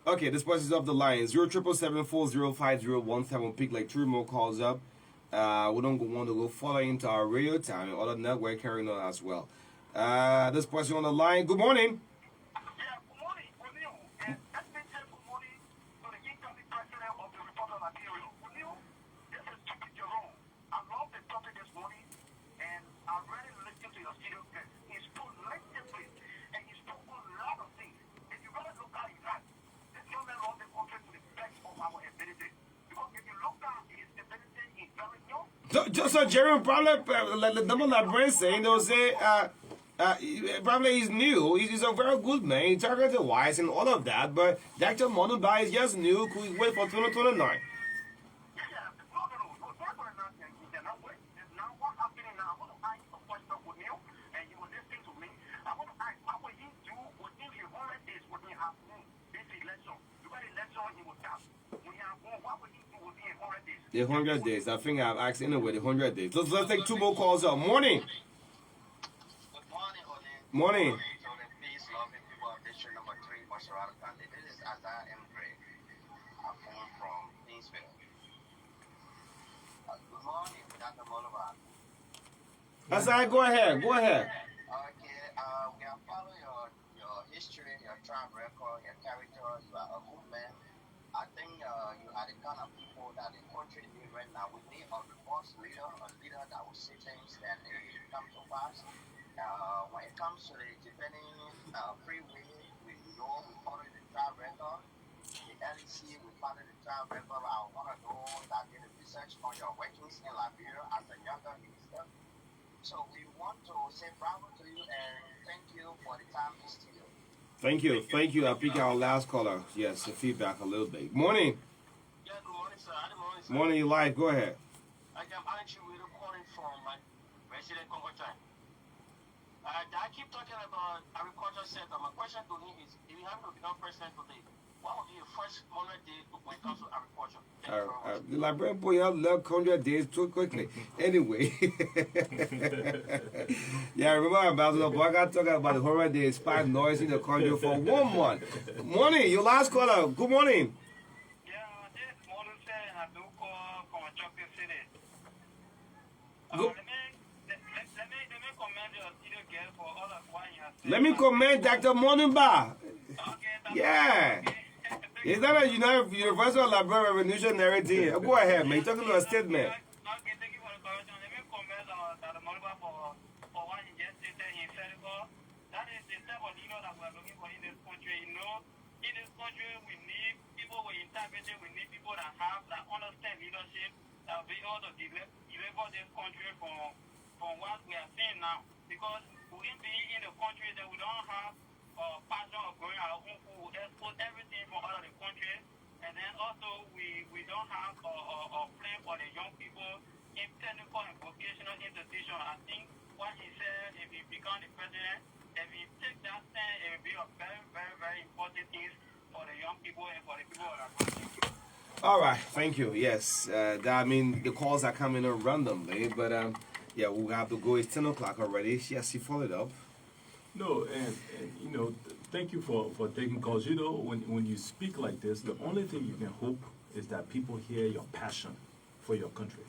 Okay, this person is off the line. 07774050117. Pick like 3 more calls up. We don't want to go follow into our radio time and other network carrying on as well. This person on the line. Good morning. Yeah, good morning. Good morning. And let me say good morning to the incoming president of the Republic of Liberia. Good morning. This is Stupid Jerome. I love the topic this morning, and I really listened to your studio guest. He spoke lengthily, and he spoke a lot of things. If you really look at his heart, this young man loves the country to the best of our ability. Because if you look at his ability, he's very young. Just so Jerry probably, like the number that Brent saying, they'll say, probably he's new. He's a very good man. He's targeted wise and all of that. But Dr. Moniba is just new. Could we wait for 2029? No. Now what's happening now? I want to ask a question with you, and you will listen to me. I want to ask, what will he do within the 100 days when he has won this election? Because election he will start. When he has won, what will he do within 100 days? The 100 days. I think I've asked anyway, the 100 days. Let's take 2 more calls up. Morning. Morning. Peace, loving people of district number 3, Masharada County. This is Azar M. Gray. I'm coming from Kingsville. Good morning, Dr. Moniba. Asai, go ahead. Go ahead. Okay, we are following your history, your track record, your character. You are a good man. I think you are the kind of people that the country needs right now. We need a robust leader, a leader that will see things that come to pass. When it comes to the defending freeway, we know we follow the track record. The LEC, we follow the track record. I want to know that did the research on your workings in Liberia as a younger minister. So we want to say bravo to you and thank you for the time this studio. Thank you. Thank you. I'll pick our last caller. Yes, the feedback a little bit. Morning. Yeah, good morning, sir. Good morning, sir. Morning, you live. Go ahead. I am actually calling from my resident Congo time. I keep talking about agriculture sector. My question to him is, if you have to become president today, what would be the first 100 days when it comes to agriculture? The Liberian boy have left 100 days too quickly. Anyway. Yeah, I remember Ambassador Boga talking about the 100 days spike noise in the country for 1 month. Morning, your last caller. Good morning. Yeah, this is Moduse and I do call from Chocolate City. Good. Let me commend your studio girl for all of what you have said. Let me commend Dr. Moniba. Okay, Yeah. Is that a Universal Liberia revolutionary thing? Go ahead, man. You're talking to a statement. Okay, thank you for the correction. Let me commend Dr. Moniba for what he just stated in Electoral. That is the type of leader that we are looking for in this country. You know, in this country, we need people with integrity. We need people that understand leadership, that will be able to deliver this country from what we are seeing now. Because we can be in the country that we don't have passion of growing our own food, we export everything from out of the country, and then also we don't have a plan for the young people in technical and vocational institutions. I think what he said, if he becomes the president, if he takes that stand, it will be a very, very, very important thing for the young people and for the people of our country. All right, thank you. Yes, I mean, the calls are coming in randomly, but yeah, we'll have to go. It's 10 o'clock already. Yes, he followed up. No, and you know, thank you for taking calls. You know, when you speak like this, the only thing you can hope is that people hear your passion for your country.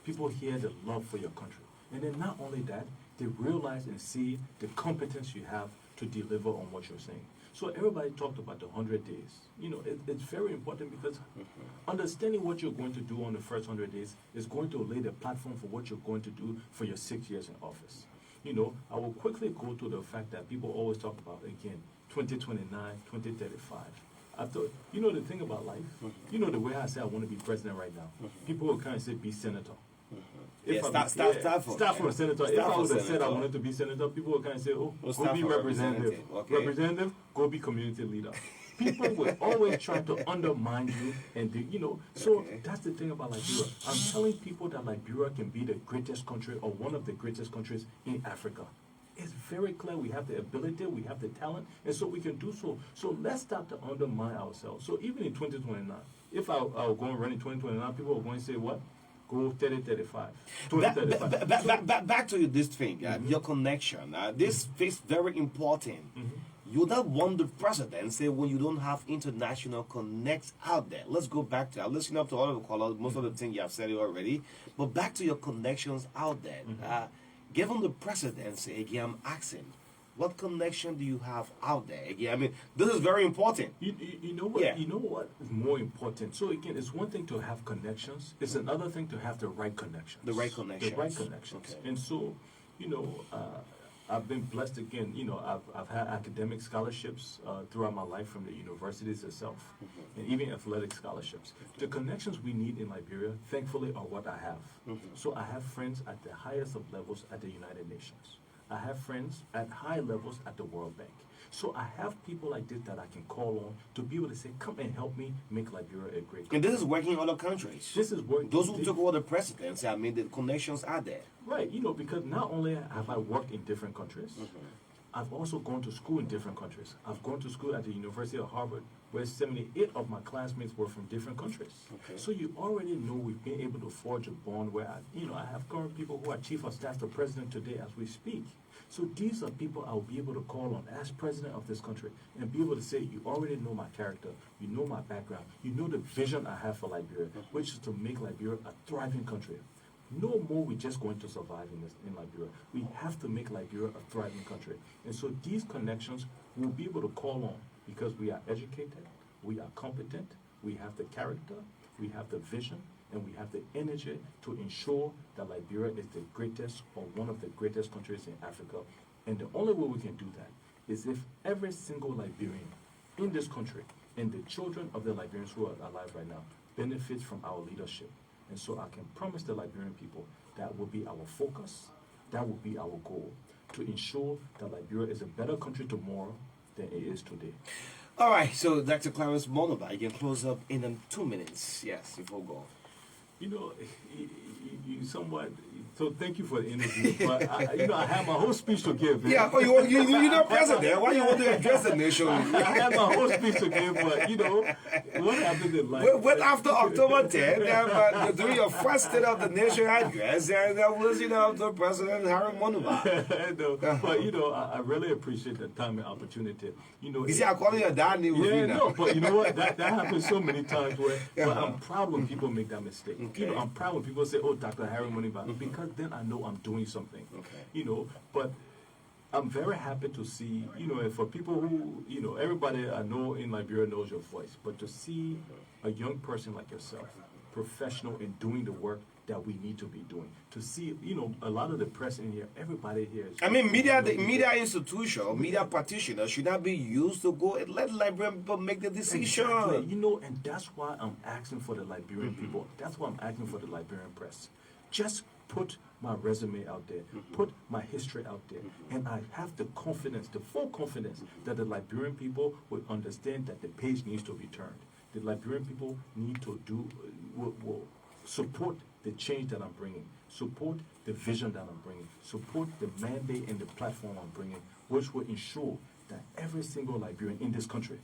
People hear the love for your country. And then not only that, they realize and see the competence you have to deliver on what you're saying. So everybody talked about the 100 days. You know, it's very important because understanding what you're going to do on the first 100 days is going to lay the platform for what you're going to do for your 6 years in office. You know, I will quickly go to the fact that people always talk about, again, 2029, 2035. I thought, you know the thing about life? You know the way I say I want to be president right now? People will kind of say, be senator. Start for a senator. If I would have said I wanted to be senator, people would kind of say, oh, go be representative. Okay. Representative, go be community leader. People will always try to undermine you, and you know. So that's the thing about Liberia. I'm telling people that Liberia can be the greatest country or one of the greatest countries in Africa. It's very clear we have the ability, we have the talent, and so we can do so. So let's start to undermine ourselves. So even in 2029, if I will go and run in 2029, people are going to say what? Go 30-35. 20-35. Back to this thing, your connection. This is very important. You don't want the presidency when you don't have international connects out there. Let's go back to, I'm listening up to all of the callers, most of the things you have said already, but back to your connections out there. Given the presidency, again, I'm asking, what connection do you have out there? Again, I mean, this is very important. You know what? Yeah. You know what is more important? So again, it's one thing to have connections. It's another thing to have the right connections. The right connections. The right connections. Okay. And so, you know, I've been blessed again. You know, I've had academic scholarships throughout my life from the universities itself, and even athletic scholarships. The connections we need in Liberia, thankfully, are what I have. So I have friends at the highest of levels at the United Nations. I have friends at high levels at the World Bank. So I have people like this that I can call on to be able to say, come and help me make Liberia a great country. And this is working in other countries. This is working. Those who took over the presidency, I mean, the connections are there. Right, you know, because not only have I worked in different countries, I've also gone to school in different countries. I've gone to school at the University of Harvard, where 78 of my classmates were from different countries. So you already know we've been able to forge a bond where, I have current people who are chief of staff to president today as we speak. So these are people I'll be able to call on as president of this country and be able to say, you already know my character, you know my background, you know the vision I have for Liberia, which is to make Liberia a thriving country. No more we're just going to survive in Liberia. We have to make Liberia a thriving country. And so these connections we'll be able to call on because we are educated, we are competent, we have the character, we have the vision, and we have the energy to ensure that Liberia is the greatest or one of the greatest countries in Africa. And the only way we can do that is if every single Liberian in this country and the children of the Liberians who are alive right now benefits from our leadership. And so I can promise the Liberian people that will be our focus, that will be our goal, to ensure that Liberia is a better country tomorrow than it is today. All right, so Dr. Clarence Moniba, you can close up in 2 minutes. Yes, before we go. You know, you somewhat, So thank you for the interview. But I have my whole speech to give. Man. Yeah, but you're not president. Why you want to address the nation? I have my whole speech to give, but what happened in life? Well, after October 10th, during your first State of the Nation address, and that was, the President Harry Moniba. No, but I really appreciate the time and opportunity. You see, I call you your dad name. Yeah, no, but you know what? That happens so many times where. But I'm proud when people make that mistake. Okay. I'm proud when people say, "Oh, Dr. Harry Moniba," because then I know I'm doing something. Okay. But I'm very happy to see, and for people who, everybody I know in Liberia knows your voice, but to see a young person like yourself, professional in doing the work that we need to be doing, to see, a lot of the press in here, everybody here is... I mean, media institution, media practitioners should not be used to go and let Liberian people make the decision. Exactly. And that's why I'm asking for the Liberian people. That's why I'm asking for the Liberian press. Just put my resume out there, put my history out there, and I have the confidence, the full confidence, that the Liberian people will understand that the page needs to be turned. The Liberian people need to will support the change that I'm bringing, support the vision that I'm bringing, support the mandate and the platform I'm bringing, which will ensure that every single Liberian in this country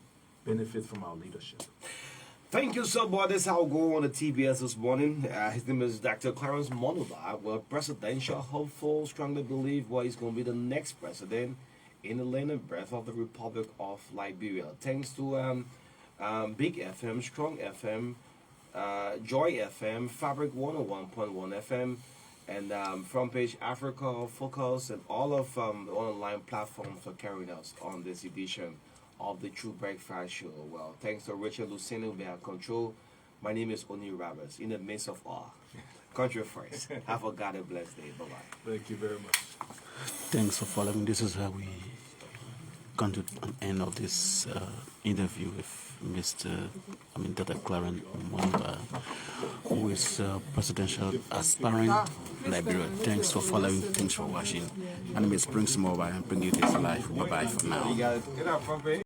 benefits from our leadership. Thank you so much. This is how we go on the TBS this morning. His name is Dr. Clarence Moniba. Well, presidential hopeful, strongly believe he's going to be the next president in the length and breadth of the Republic of Liberia. Thanks to Big FM, Strong FM, Joy FM, Fabric 101.1 FM, and Front Page Africa, Focus, and all of the online platforms for carrying us on this edition of the True Breakfast Show. Well, thanks to Richard Luceno behind control. My name is Oni Roberts, in the midst of all. Country first. Have a God blessed day. Bye-bye. Thank you very much. Thanks for following. This is how we come to an end of this interview with Dr. Clarence Moniba, who is presidential aspirant Liberia. Thanks for following. Thanks for watching. My name is Clarence Moniba. I'm bringing you this live. Bye-bye for now. You got it. Get out, Front Page.